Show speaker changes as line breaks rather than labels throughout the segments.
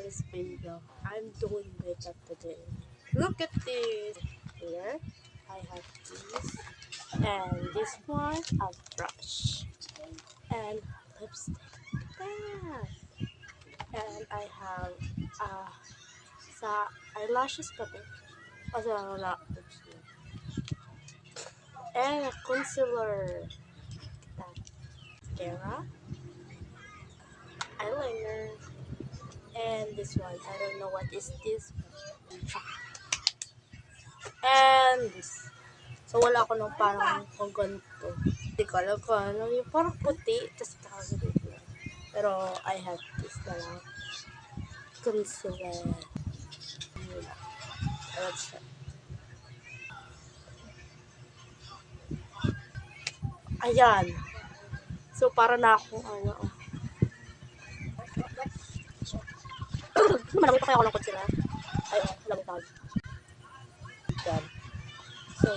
this video. I'm doing makeup today. Look at this. Here, I have this. And this one, a brush. And lipstick. That. And I have sa eyelashes pa to. Kasi wala. And a concealer. That. Mascara. Eyeliner. And this one, I don't know what is this. And this. So, wala ako nung parang kung ganito. Hindi ko alam kung ano. Yung parang puti. Tapos kakagano. Pero, I have this na lang. Concealer. Let's try. Ayan. So, para na akong ano. Malaki pa kaya ako ng concealer. Ayun, lamig tayo. Yan. So,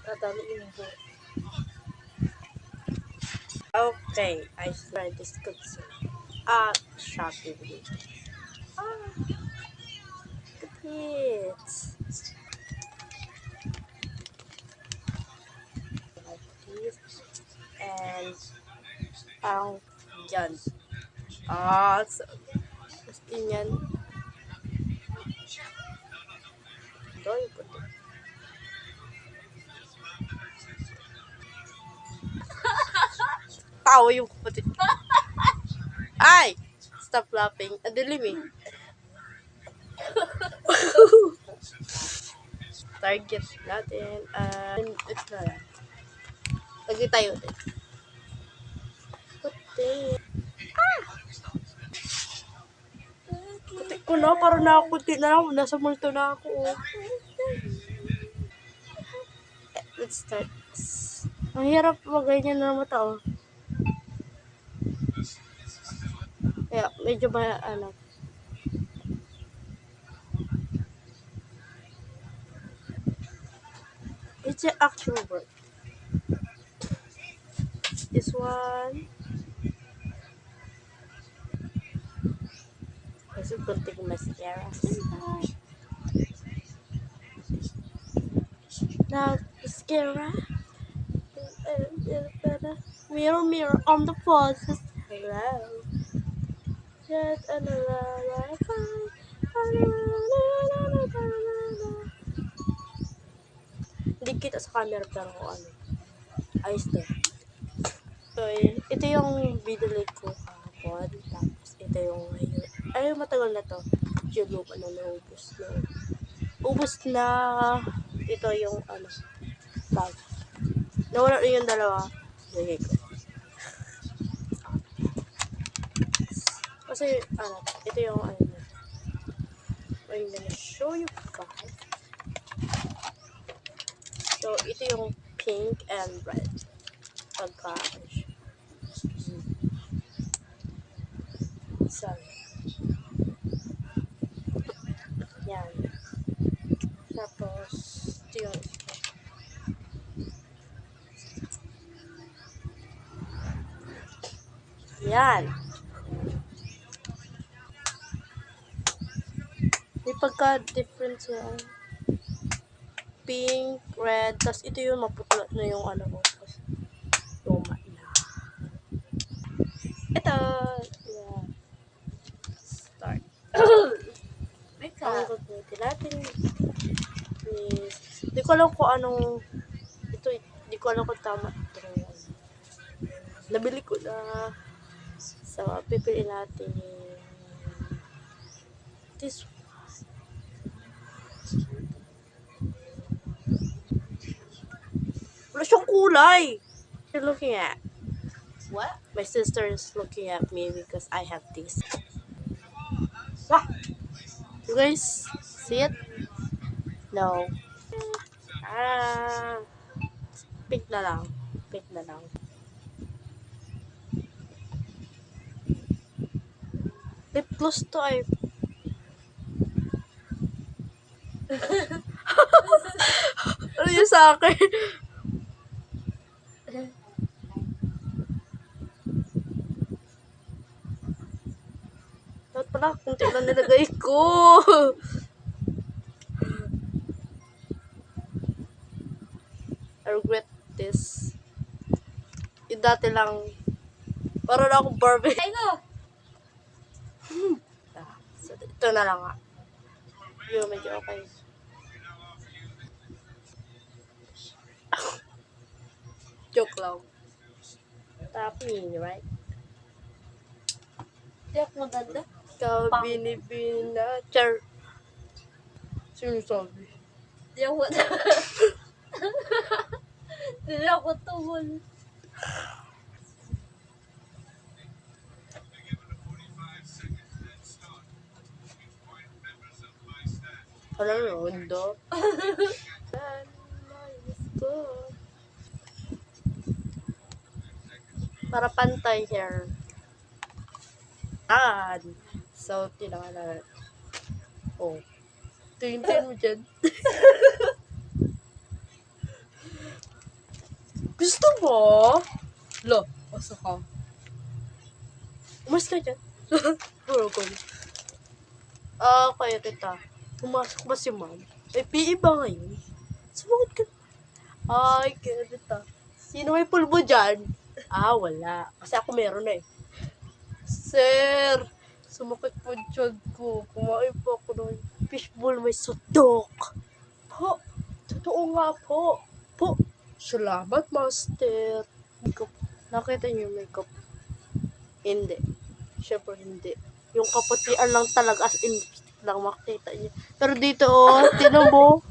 natali yung buhok. Okay, I tried this concealer. Shopee video. Look at it. Like this. And, parang, yan. So, gusto niyan. Ito yung puti. Tawa yung puti. Ay! Stop laughing. Adilim eh. Target natin. Ito na lang. Lagi tayo din. Puti. Puti ko na. Parang nakakunti na lang. Nasa multo na ako. Let's start. Ang hirap mag-ganyan na mata, oh. Kaya, medyo ba, ano. It's the actual work. This one. Kasi kunting mascara. Now, mascara. Mirror, mirror on the faucet. Hello. Just another hindi kita sa camera pero ano. Ayos to. So, ito yung binili ko kahapon. Tapos, ito yung ngayon. Ay, matagal na to. Yung luma na naubos na. Ubos na. Ito yung ano. Bag. Nawala rin yung dalawa. Lagay ko. Kasi, ano, ito yung ano. I'm gonna show you guys. So, ito yung pink and red. Pagka, sorry. Yan. Tapos, ito yung yan. May pagka-different siya. Pink, red, tapos ito yung maputla na yung ano ko. Luma na. Ito. Yeah. Start. Ang gagawin natin is, di ko alam kung anong, ito, di ko alam kung tama ito. Nabili ko na. So, pipiliin natin this one. Wala siyang kulay. You're looking at.
What?
My sister is looking at me because I have this. Ah! You guys see it? No. Pink na lang. Pink na lang. Lip gloss to ay. Ano yun sa akin? Dapat pala, kunti lang nilagay ko. I regret this. Yung dati lang, parang ako Barbie. Ay ko! So, ito na lang nga. Yung medyo okay. Joke lang. Tapi, right?
Di ako maganda.
Ikaw, binibina. Char. Sino sabi?
Di ako Di ako tumul.
Alam mo, rondo. Para pantay hair. So, tinaka na. Oh. Tingin mo dyan. Gusto mo? Lo, asa ka. Umas ka dyan. Puro ko. Kaya kita. Pumasok ba si ma'am? May PE ba ngayon? Sumagot ka. Ay, kaya kita. Sino may pulbo dyan? Wala. Kasi ako meron na eh. Sir, sumakit po dyan ko. Kumain po ako ng fishbowl may sutok. Po, totoo nga po. Po, salamat, master. Makeup. Nakita niyo yung makeup? Hindi. Siyempre hindi. Yung kaputian lang talaga as in lang makita niyo. Pero dito, tinan mo.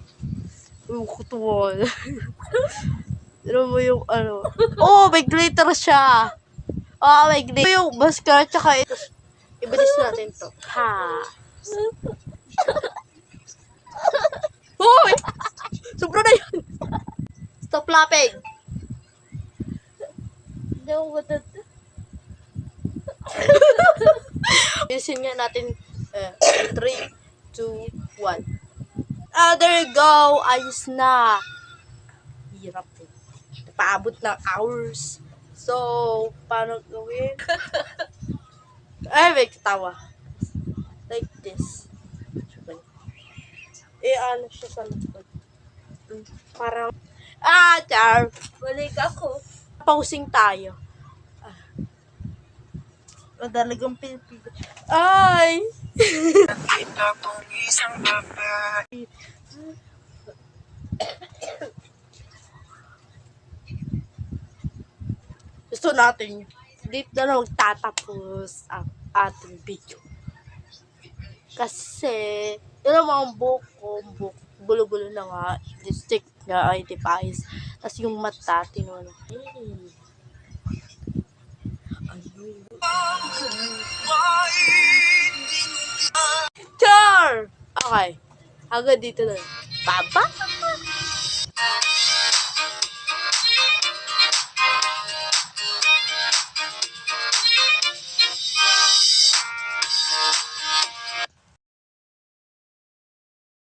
Yung kutuwal. Tinan mo yung ano. May glitter siya. May glitter. Yung mascara tsaka ito. Ibalis natin to. Hoy! Sobra na yan. Stop laughing.
Di ako maganda.
Bilisin nga natin 3, 2, 1. There you go. Ayos na. Hirap eh. Paabot ng hours. So, paano gawin? Ay, may katawa. Like this. Ano siya sa likod. Parang, char.
Balik ako.
Pausing tayo. Talagang pinipigil. Ay!
Kita kong isang babae.
Gusto natin dito na lang magtatapos ang ating video. Kasi, yun ang buhok ko, gulo-gulo na nga, lipstick nga, ay di pa ayos. Tapos yung mata, tinuno. Char! Okay. Hanggang dito na. Bye-bye!